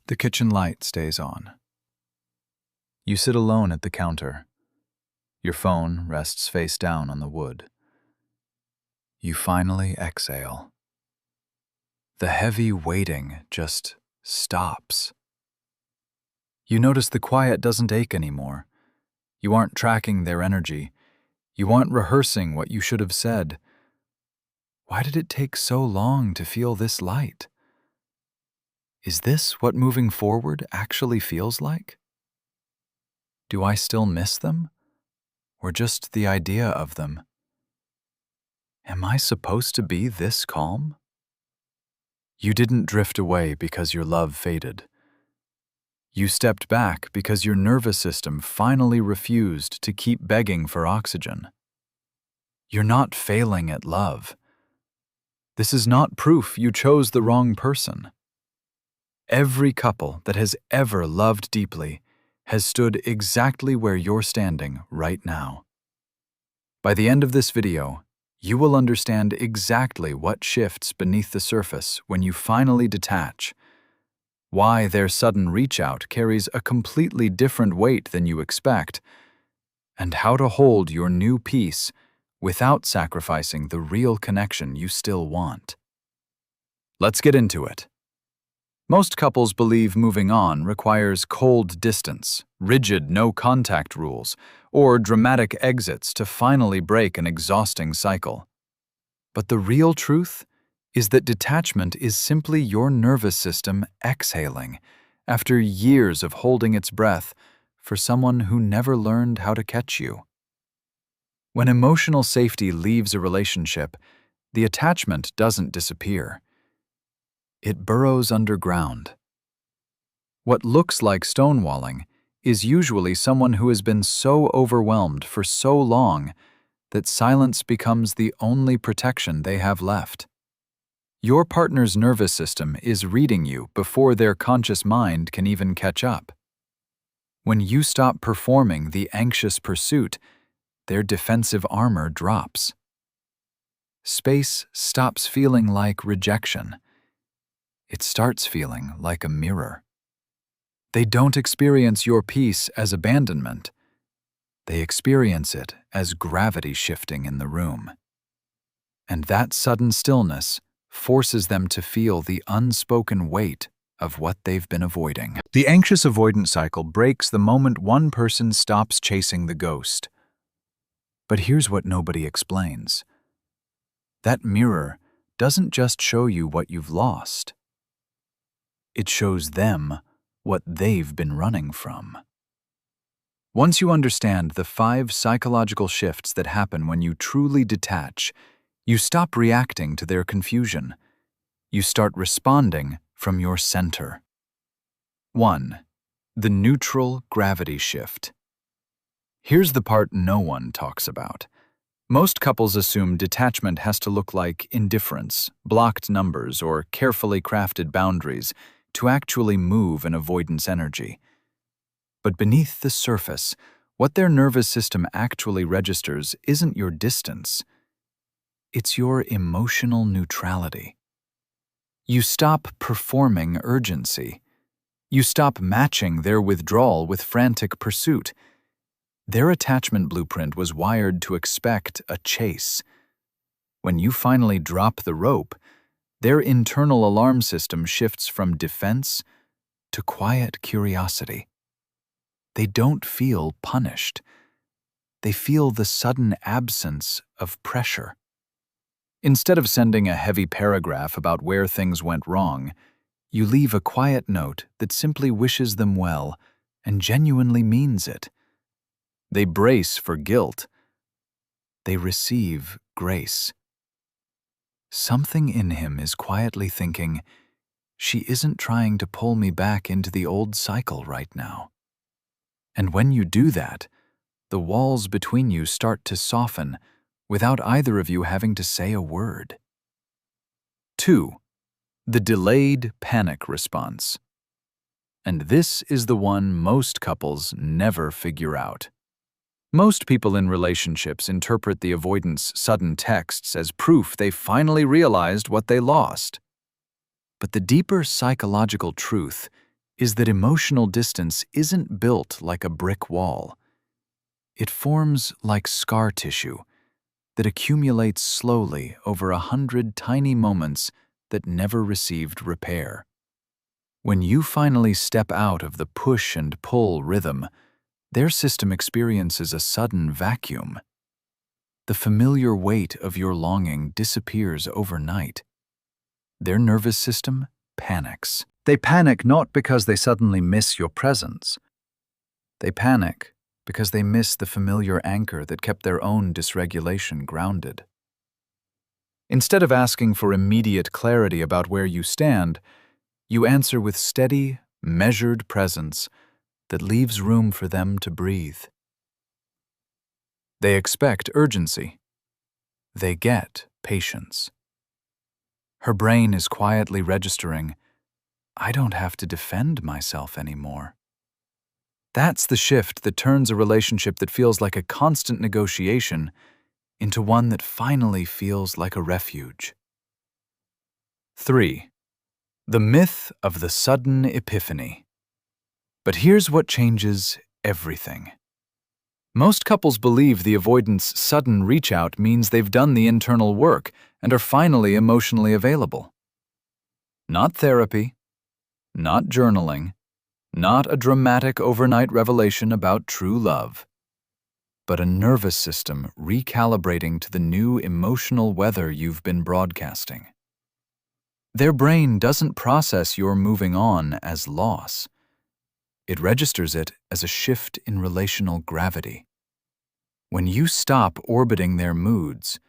The kitchen light stays on. You sit alone at the counter. Your phone rests face down on the wood. You finally exhale. The heavy waiting just stops. You notice the quiet doesn't ache anymore. You aren't tracking their energy. You aren't rehearsing what you should have said. Why did it take so long to feel this light? Is this what moving forward actually feels like? Do I still miss them? Or just the idea of them? Am I supposed to be this calm? You didn't drift away because your love faded. You stepped back because your nervous system finally refused to keep begging for oxygen. You're not failing at love. This is not proof you chose the wrong person. Every couple that has ever loved deeply has stood exactly where you're standing right now. By the end of this video, you will understand exactly what shifts beneath the surface when you finally detach, why their sudden reach-out carries a completely different weight than you expect, and how to hold your new peace without sacrificing the real connection you still want. Let's get into it. Most couples believe moving on requires cold distance, rigid no-contact rules, or dramatic exits to finally break an exhausting cycle. But the real truth is that detachment is simply your nervous system exhaling after years of holding its breath for someone who never learned how to catch you. When emotional safety leaves a relationship, the attachment doesn't disappear. It burrows underground. What looks like stonewalling is usually someone who has been so overwhelmed for so long that silence becomes the only protection they have left. Your partner's nervous system is reading you before their conscious mind can even catch up. When you stop performing the anxious pursuit, their defensive armor drops. Space stops feeling like rejection. It starts feeling like a mirror. They don't experience your peace as abandonment. They experience it as gravity shifting in the room. And that sudden stillness forces them to feel the unspoken weight of what they've been avoiding. The anxious avoidant cycle breaks the moment one person stops chasing the ghost. But here's what nobody explains. That mirror doesn't just show you what you've lost. It shows them what they've been running from. Once you understand the 5 psychological shifts that happen when you truly detach, you stop reacting to their confusion. You start responding from your center. 1. The neutral gravity shift. Here's the part no one talks about. Most couples assume detachment has to look like indifference, blocked numbers, or carefully crafted boundaries to actually move an avoidance energy. But beneath the surface, what their nervous system actually registers isn't your distance. It's your emotional neutrality. You stop performing urgency. You stop matching their withdrawal with frantic pursuit. Their attachment blueprint was wired to expect a chase. When you finally drop the rope, their internal alarm system shifts from defense to quiet curiosity. They don't feel punished. They feel the sudden absence of pressure. Instead of sending a heavy paragraph about where things went wrong, you leave a quiet note that simply wishes them well and genuinely means it. They brace for guilt. They receive grace. Something in him is quietly thinking, she isn't trying to pull me back into the old cycle right now. And when you do that, the walls between you start to soften without either of you having to say a word. 2. The delayed panic response. And this is the one most couples never figure out. Most people in relationships interpret the avoidant's sudden texts as proof they finally realized what they lost. But the deeper psychological truth is that emotional distance isn't built like a brick wall. It forms like scar tissue that accumulates slowly over 100 tiny moments that never received repair. When you finally step out of the push and pull rhythm, their system experiences a sudden vacuum. The familiar weight of your longing disappears overnight. Their nervous system panics. They panic not because they suddenly miss your presence. They panic because they miss the familiar anchor that kept their own dysregulation grounded. Instead of asking for immediate clarity about where you stand, you answer with steady, measured presence that leaves room for them to breathe. They expect urgency. They get patience. Her brain is quietly registering, I don't have to defend myself anymore. That's the shift that turns a relationship that feels like a constant negotiation into one that finally feels like a refuge. 3. The myth of the sudden epiphany. But here's what changes everything. Most couples believe the avoidant's sudden reach-out means they've done the internal work and are finally emotionally available. Not therapy, not journaling, not a dramatic overnight revelation about true love, but a nervous system recalibrating to the new emotional weather you've been broadcasting. Their brain doesn't process your moving on as loss. It registers it as a shift in relational gravity. When you stop orbiting their moods,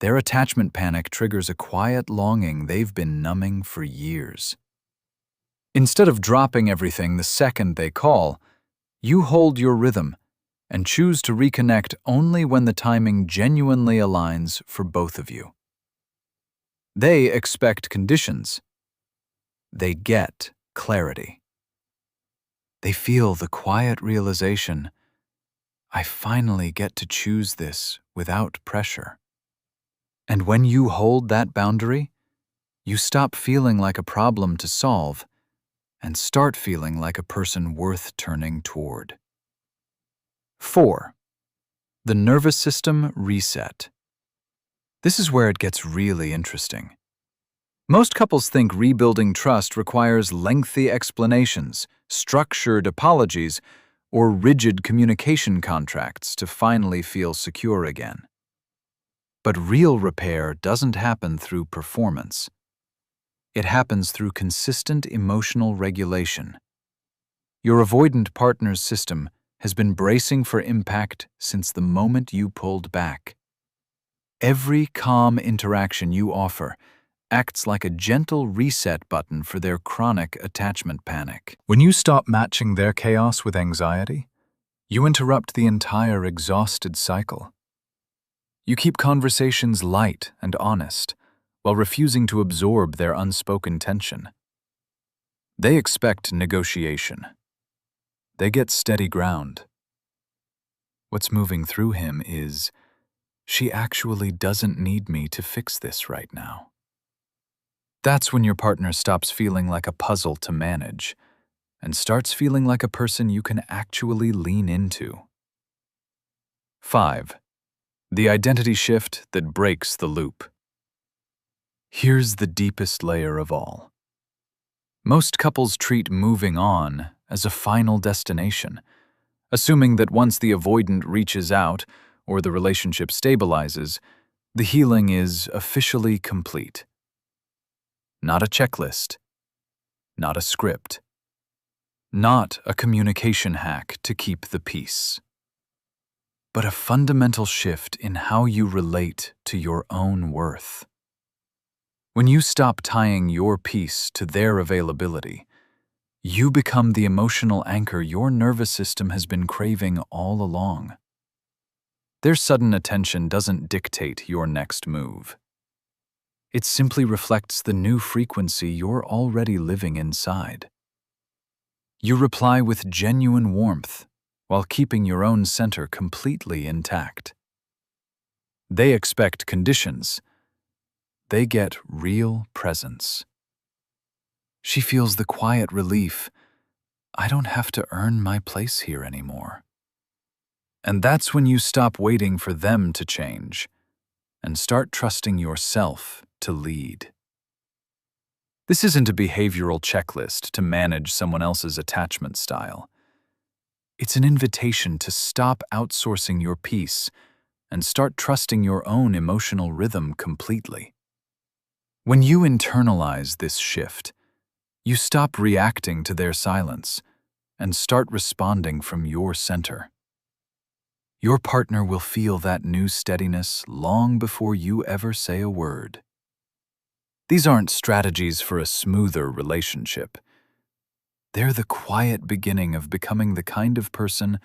their attachment panic triggers a quiet longing they've been numbing for years. Instead of dropping everything the second they call, you hold your rhythm and choose to reconnect only when the timing genuinely aligns for both of you. They expect conditions. They get clarity. They feel the quiet realization, I finally get to choose this without pressure. And when you hold that boundary, you stop feeling like a problem to solve and start feeling like a person worth turning toward. 4. The nervous system reset. This is where it gets really interesting. Most couples think rebuilding trust requires lengthy explanations, structured apologies, or rigid communication contracts to finally feel secure again. But real repair doesn't happen through performance. It happens through consistent emotional regulation. Your avoidant partner's system has been bracing for impact since the moment you pulled back. Every calm interaction you offer acts like a gentle reset button for their chronic attachment panic. When you stop matching their chaos with anxiety, you interrupt the entire exhausted cycle. You keep conversations light and honest, while refusing to absorb their unspoken tension. They expect negotiation. They get steady ground. What's moving through him is, she actually doesn't need me to fix this right now. That's when your partner stops feeling like a puzzle to manage and starts feeling like a person you can actually lean into. 5. The identity shift that breaks the loop. Here's the deepest layer of all. Most couples treat moving on as a final destination, assuming that once the avoidant reaches out or the relationship stabilizes, the healing is officially complete. Not a checklist, not a script, not a communication hack to keep the peace, but a fundamental shift in how you relate to your own worth. When you stop tying your peace to their availability, you become the emotional anchor your nervous system has been craving all along. Their sudden attention doesn't dictate your next move. It simply reflects the new frequency you're already living inside. You reply with genuine warmth while keeping your own center completely intact. They expect conditions. They get real presence. She feels the quiet relief I don't have to earn my place here anymore. And that's when you stop waiting for them to change and start trusting yourself to lead. This isn't a behavioral checklist to manage someone else's attachment style. It's an invitation to stop outsourcing your peace and start trusting your own emotional rhythm completely. When you internalize this shift, you stop reacting to their silence and start responding from your center. Your partner will feel that new steadiness long before you ever say a word. These aren't strategies for a smoother relationship. They're the quiet beginning of becoming the kind of person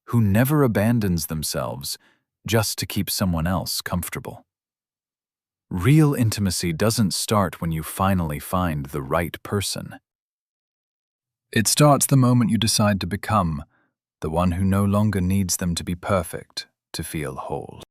who never abandons themselves just to keep someone else comfortable. Real intimacy doesn't start when you finally find the right person. It starts the moment you decide to become the one who no longer needs them to be perfect to feel whole.